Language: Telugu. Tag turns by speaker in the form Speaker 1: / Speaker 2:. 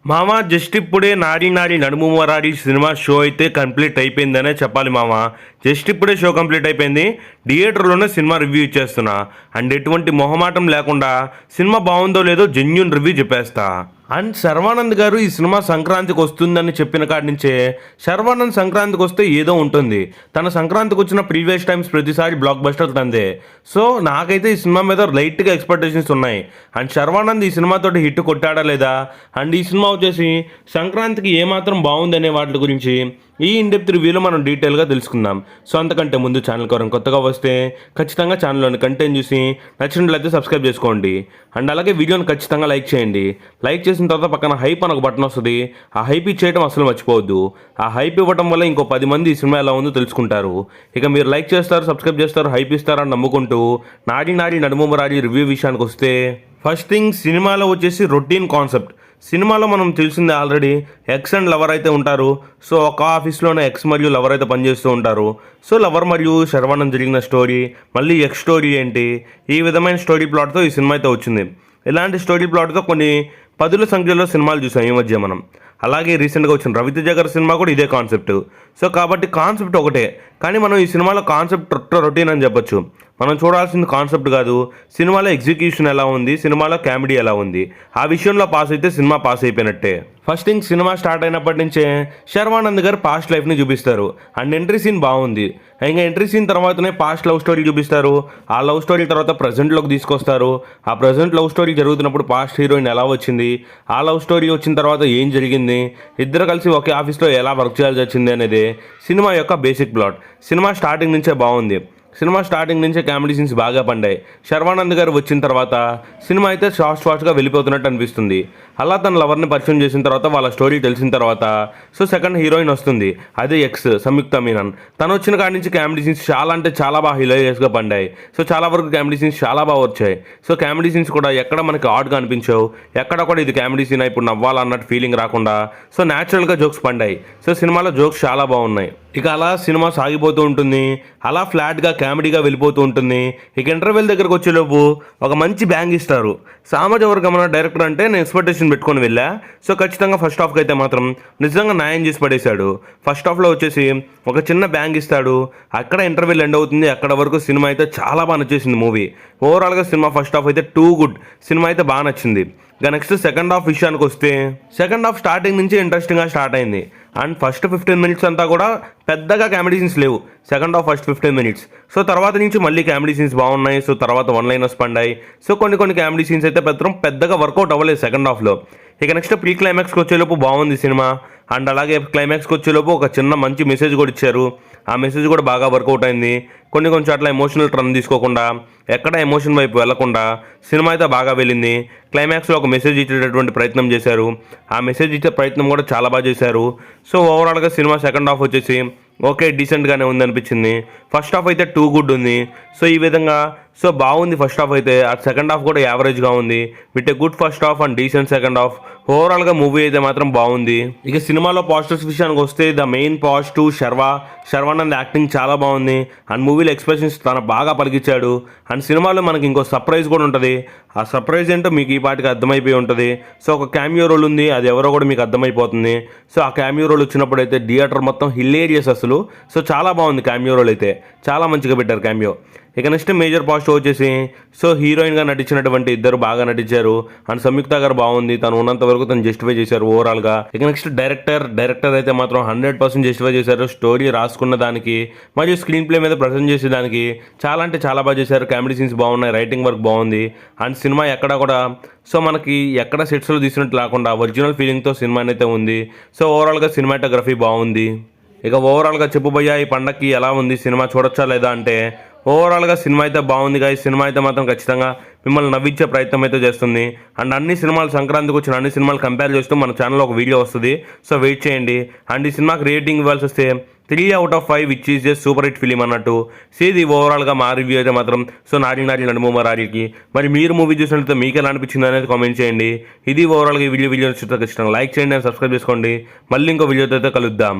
Speaker 1: మామ జస్ట్ ఇప్పుడే నారి నారి నడుము మరారి సినిమా షో అయితే కంప్లీట్ అయిపోయిందనే చెప్పాలి మామ. జస్ట్ ఇప్పుడే షో కంప్లీట్ అయిపోయింది. థియేటర్లోనే సినిమా రివ్యూ ఇచ్చేస్తున్నా. అండ్ ఎటువంటి మొహమాటం లేకుండా సినిమా బాగుందో లేదో జెన్యూన్ రివ్యూ చెప్పేస్తా. అండ్ శర్వానంద్ గారు ఈ సినిమా సంక్రాంతికి వస్తుందని చెప్పిన కాడి నుంచే శర్వానంద్ సంక్రాంతికి వస్తే ఏదో ఉంటుంది. తన సంక్రాంతికి వచ్చిన ప్రీవియస్ టైమ్స్ ప్రతిసారి బ్లాక్ బస్టర్ తందే. సో నాకైతే ఈ సినిమా మీద లైట్గా ఎక్స్పెక్టేషన్స్ ఉన్నాయి. అండ్ శర్వానంద్ ఈ సినిమాతో హిట్ కొట్టాడా లేదా, అండ్ ఈ సినిమా వచ్చేసి సంక్రాంతికి ఏమాత్రం బాగుందనే వాటి గురించి ఈ ఇన్డెప్త్ రివ్యూలో మనం డీటెయిల్గా తెలుసుకుందాం. సో అంతకంటే ముందు ఛానల్ కోసం కొత్తగా వస్తే ఖచ్చితంగా ఛానల్లోని కంటెంట్ చూసి నచ్చినట్లయితే సబ్స్క్రైబ్ చేసుకోండి. అండ్ అలాగే వీడియోని ఖచ్చితంగా లైక్ చేయండి. లైక్ చేసిన తర్వాత పక్కన హైప్ అని ఒక బటన్ వస్తుంది. ఆ హైప్ ఇచ్చేయడం అసలు మర్చిపోవద్దు. ఆ హైప్ ఇవ్వడం వల్ల ఇంకో 10 మంది ఈ సినిమా ఎలా ఉందో తెలుసుకుంటారు. ఇక మీరు లైక్ చేస్తారు, సబ్స్క్రైబ్ చేస్తారు, హైప్ ఇస్తారని నమ్ముకుంటూ నాడి నాడి నడుము రాడి రివ్యూ విషయానికి వస్తే ఫస్ట్ థింగ్ సినిమాలో వచ్చేసి రొటీన్ కాన్సెప్ట్. సినిమాలో మనం తెలిసిందే ఆల్రెడీ ఎక్స్ అండ్ లవర్ అయితే ఉంటారు. సో ఒక ఆఫీస్లోనే ఎక్స్ మరియు లవర్ అయితే పనిచేస్తూ ఉంటారు. సో లవర్ మరియు శర్వానంద్ జరిగిన స్టోరీ, మళ్ళీ ఎక్స్ స్టోరీ ఏంటి, ఈ విధమైన స్టోరీ ప్లాట్తో ఈ సినిమా అయితే వచ్చింది. ఇలాంటి స్టోరీ ప్లాట్తో కొన్ని 10ల సంఖ్యలో సినిమాలు చూసాం ఈ మధ్య మనం. అలాగే రీసెంట్గా వచ్చిన రవితేజ గారి సినిమా కూడా ఇదే కాన్సెప్ట్. సో కాబట్టి కాన్సెప్ట్ ఒకటే, కానీ మనం ఈ సినిమాలో కాన్సెప్ట్ రొటీన్ అని చెప్పొచ్చు. మనం చూడాల్సింది కాన్సెప్ట్ కాదు, సినిమాలో ఎగ్జిక్యూషన్ ఎలా ఉంది, సినిమాలో కామెడీ ఎలా ఉంది. ఆ విషయంలో పాస్ అయితే సినిమా పాస్ అయిపోయినట్టే. ఫస్ట్ థింగ్ సినిమా స్టార్ట్ అయినప్పటి నుంచే శర్వానంద్ గారు పాస్ట్ లైఫ్ని చూపిస్తారు. అండ్ ఎంట్రీ సీన్ బాగుంది. ఇంకా ఎంట్రీ సీన్ తర్వాతనే పాస్ట్ లవ్ స్టోరీ చూపిస్తారు. ఆ లవ్ స్టోరీ తర్వాత ప్రజెంట్లోకి తీసుకొస్తారు. ఆ ప్రజెంట్ లవ్ స్టోరీ జరుగుతున్నప్పుడు పాస్ట్ హీరోయిన్ ఎలా వచ్చింది, ఆ లవ్ స్టోరీ వచ్చిన తర్వాత ఏం జరిగింది, ఇద్దరు కలిసి ఒకే ఆఫీస్లో ఎలా వర్క్ చేయాల్సి వచ్చింది అనేది సినిమా యొక్క బేసిక్ ప్లాట్. సినిమా స్టార్టింగ్ నుంచే బాగుంది. సినిమా స్టార్టింగ్ నుంచే కామెడీ సీన్స్ బాగా పండాయి. శర్వానంద్ గారు వచ్చిన తర్వాత సినిమా అయితే ఫాస్ట్గా వెళ్ళిపోతున్నట్టు అనిపిస్తుంది. అలా తన లవర్ని పరిచయం చేసిన తర్వాత వాళ్ళ స్టోరీ తెలిసిన తర్వాత సో సెకండ్ హీరోయిన్ వస్తుంది, అదే ఎక్స్ సంయుక్త మీనన్. తను వచ్చిన కాడి నుంచి కామెడీ సీన్స్ చాలా అంటే చాలా బాగా హిలేరియస్గా పండాయి. సో చాలా వరకు కామెడీ సీన్స్ చాలా బాగా వచ్చాయి. సో కామెడీ సీన్స్ కూడా ఎక్కడ మనకి ఆడ్గా అనిపించావు, ఎక్కడ కూడా ఇది కామెడీ సీన్ ఇప్పుడు నవ్వాలన్నట్టు ఫీలింగ్ రాకుండా సో న్యాచురల్గా జోక్స్ పండాయి. సో సినిమాలో జోక్స్ చాలా బాగున్నాయి. ఇక అలా సినిమా సాగిపోతూ ఉంటుంది. అలా ఫ్లాట్గా కామెడీగా వెళ్ళిపోతూ ఉంటుంది. ఇక ఇంటర్వెల్ దగ్గరకు వచ్చేలోపు ఒక మంచి బ్యాంగ్ ఇస్తారు. సామాజ వర్గం డైరెక్టర్ అంటే నేను ఎక్స్పెక్టేషన్ పెట్టుకొని వెళ్ళా. సో ఖచ్చితంగా ఫస్ట్ హాఫ్కి అయితే మాత్రం నిజంగా న్యాయం చేసి పడేశాడు. ఫస్ట్ హాఫ్లో వచ్చేసి ఒక చిన్న బ్యాంగ్ ఇస్తాడు. అక్కడ ఇంటర్వెల్ ఎండ్ అవుతుంది. అక్కడ వరకు సినిమా అయితే చాలా బాగా నచ్చేసింది మూవీ. ఓవరాల్గా సినిమా ఫస్ట్ హాఫ్ అయితే టూ గుడ్. సినిమా అయితే బాగా నచ్చింది. ఇక నెక్స్ట్ సెకండ్ హాఫ్ విషయానికి వస్తే సెకండ్ హాఫ్ స్టార్టింగ్ నుంచి ఇంట్రెస్టింగ్గా స్టార్ట్ అయింది. అండ్ ఫస్ట్ 15 మినిట్స్ అంతా కూడా పెద్దగా కామెడీ సీన్స్ లేవు. Second half first 15 minutes. So తర్వాత నుంచి మళ్ళీ కామెడీ సీన్స్ బాగున్నాయి. సో తర్వాత వన్ లైనర్స్ పండాయి. సో కొన్ని కామెడీ సీన్స్ అయితే పెద్దగా వర్కౌట్ అవ్వలేదు సెకండ్ హాఫ్లో. ఇక నెక్స్ట్ ప్రీ క్లైమాక్స్కి వచ్చేలోపు బాగుంది సినిమా. అండ్ అలాగే క్లైమాక్స్కి వచ్చేలోపు ఒక చిన్న మంచి మెసేజ్ కూడా ఇచ్చారు. ఆ మెసేజ్ కూడా బాగా వర్కౌట్ అయింది. కొన్ని చోట్ల ఎమోషనల్ టర్న్ తీసుకోకుండా, ఎక్కడ ఎమోషన్ వైపు వెళ్లకుండా సినిమా అయితే బాగా వెళ్ళింది. క్లైమాక్స్లో ఒక మెసేజ్ ఇచ్చేటటువంటి ప్రయత్నం చేశారు. ఆ మెసేజ్ ఇచ్చే ప్రయత్నం కూడా చాలా బాగా చేశారు. సో ఓవరాల్గా సినిమా సెకండ్ హాఫ్ వచ్చేసి ఓకే డీసెంట్గానే ఉంది అనిపించింది. ఫస్ట్ హాఫ్ అయితే టూ గుడ్ ఉంది. సో ఈ విధంగా సో బాగుంది ఫస్ట్ హాఫ్ అయితే. ఆ సెకండ్ హాఫ్ కూడా యావరేజ్గా ఉంది. With a good first half and decent second half. ఓవరాల్గా మూవీ అయితే మాత్రం బాగుంది. ఇక సినిమాలో పాజిటివ్స్ విషయానికి వస్తే the main positive Sharwanand acting చాలా బాగుంది. అండ్ మూవీలో ఎక్స్ప్రెషన్స్ తన బాగా పలికిచ్చాడు. అండ్ సినిమాలో మనకి ఇంకో సర్ప్రైజ్ కూడా ఉంటుంది. ఆ సర్ప్రైజ్ ఏంటో మీకు ఈ పాటికి అర్థమైపోయి ఉంటుంది. సో ఒక క్యామియో రోల్ ఉంది, అది ఎవరో కూడా మీకు అర్థమైపోతుంది. సో ఆ క్యామియో రోల్ వచ్చినప్పుడు అయితే థియేటర్ మొత్తం హిలేరియస్ అసలు. సో చాలా బాగుంది క్యామియో రోల్ అయితే, చాలా మంచిగా పెట్టారు క్యామియో. ఇక నెక్స్ట్ మేజర్ పాజిటివ్ వచ్చేసి సో హీరోయిన్గా నటించినటువంటి ఇద్దరు బాగా నటించారు. అండ్ సంయుక్త గారు బాగుంది, తను ఉన్నంత వరకు తను జస్టిఫై చేశారు ఓవరాల్గా. ఇక నెక్స్ట్ డైరెక్టర్ అయితే మాత్రం 100% జస్టిఫై చేశారు. స్టోరీ రాసుకున్న దానికి మరియు స్క్రీన్ ప్లే మీద ప్రజెంట్ చేసేదానికి చాలా అంటే చాలా బాగా చేశారు. కామెడీ సీన్స్ బాగున్నాయి, రైటింగ్ వర్క్ బాగుంది. అండ్ సినిమా ఎక్కడ కూడా సో మనకి ఎక్కడ సెట్స్లో తీసినట్టు లేకుండా ఒరిజినల్ ఫీలింగ్తో సినిమా అయితే ఉంది. సో ఓవరాల్గా సినిమాటోగ్రఫీ బాగుంది. ఇక ఓవరాల్గా చెప్పబోయా ఈ పండక్కి ఎలా ఉంది, సినిమా చూడొచ్చా లేదా అంటే ఓవరాల్గా సినిమా అయితే బాగుంది గాయస్. సినిమా అయితే మాత్రం ఖచ్చితంగా మిమ్మల్ని నవ్వించే ప్రయత్నం అయితే చేస్తుంది. అండ్ అన్ని సినిమాలు సంక్రాంతికి వచ్చిన అన్ని సినిమాలు కంపేర్ చేస్తూ మన ఛానల్లో ఒక వీడియో వస్తుంది. సో వెయిట్ చేయండి. అండ్ ఈ సినిమాకి రేటింగ్ ఇవ్వాల్సి వస్తే 3/5 which is just super hit film అన్నట్టు. సో ఇది ఓవరాల్గా మా రివ్యూ అయితే మాత్రం సో నారి నడుము మరారికి. మరి మీరు మూవీ చూసినట్లయితే మీకు ఎలా అనిపించింది అనేది కామెంట్ చేయండి. ఇది ఓవరాల్గా ఈ వీడియో ఖచ్చితంగా లైక్ చేయండి అండ్ సబ్స్క్రైబ్ చేసుకోండి. మళ్ళీ ఇంకో వీడియోతో అయితే కలుద్దాం.